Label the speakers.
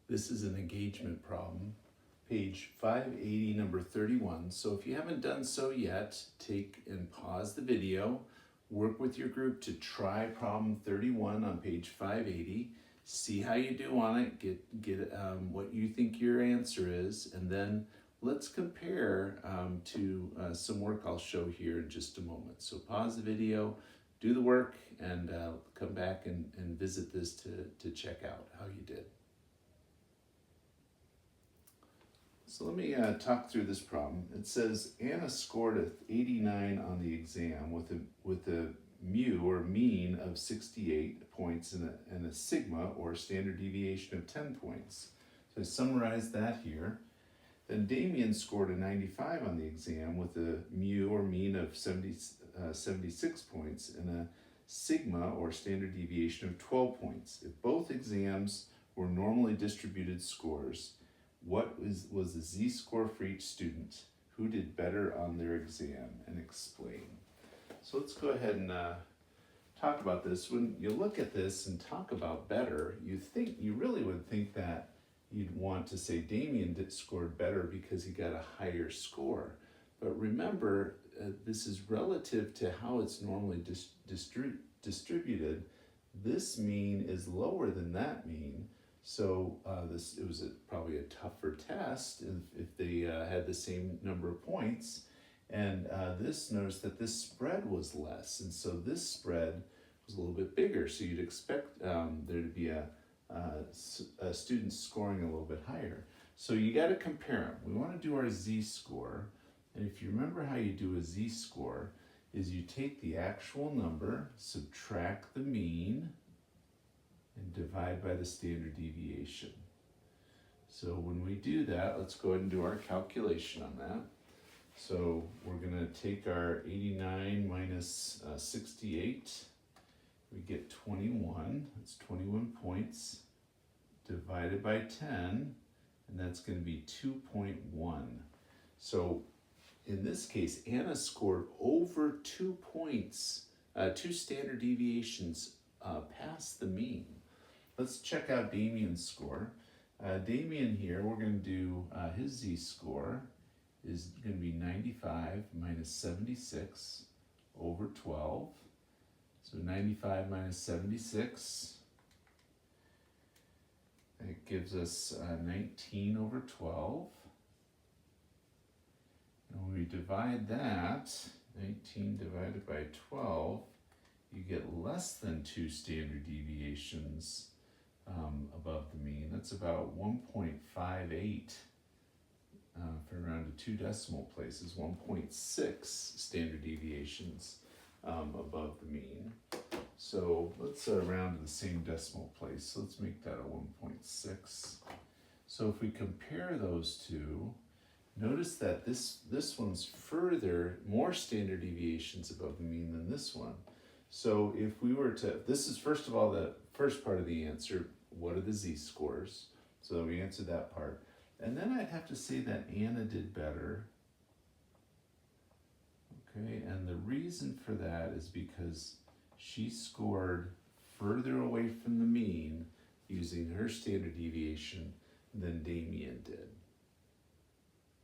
Speaker 1: This is an engagement problem, page 580, number 31. So if you haven't done so yet, take and pause the video, work with your group to try problem 31 on page 580, see how you do on it, get what you think your answer is, and then let's compare to some work I'll show here in just a moment. So pause the video, do the work, and come back and visit this to check out how you did. So let me talk through this problem. It says Anna scored a 89 on the exam with a mu or mean of 68 points and a sigma or standard deviation of 10 points. So I summarize that here. Then Damien scored a 95 on the exam with a mu or mean of 76 points and a sigma or standard deviation of 12 points. If both exams were normally distributed scores, what was the z-score for each student? Who did better on their exam? And explain. So let's go ahead and talk about this. When you look at this and talk about better, you really would think that you'd want to say Damien scored better because he got a higher score. But remember, this is relative to how it's normally distributed. This mean is lower than that mean. So it was probably a tougher test if they had the same number of points. And notice that this spread was less. And so this spread was a little bit bigger. So you'd expect there to be a student scoring a little bit higher. So you got to compare them. We want to do our z-score. And if you remember how you do a z-score, is you take the actual number, subtract the mean, and divide by the standard deviation. So when we do that, let's go ahead and do our calculation on that. So we're going to take our 89 minus 68. We get 21. That's 21 points divided by 10, and that's going to be 2.1. So in this case, Anna scored over 2 points, 2 standard deviations past the mean. Let's check out Damien's score. Damien here, we're going to do his z-score is going to be 95 minus 76 over 12. So 95 minus 76, that gives us 19 over 12. And when we divide that, 19 divided by 12, you get less than 2 standard deviations above the mean. That's about 1.58 for around to 2 decimal places, 1.6 standard deviations above the mean. So let's round to the same decimal place. So let's make that a 1.6. So if we compare those two, notice that this one's more standard deviations above the mean than this one. So if we were to, this is first of all the first part of the answer, what are the z-scores? So we answered that part. And then I'd have to say that Anna did better. Okay, and the reason for that is because she scored further away from the mean using her standard deviation than Damien did.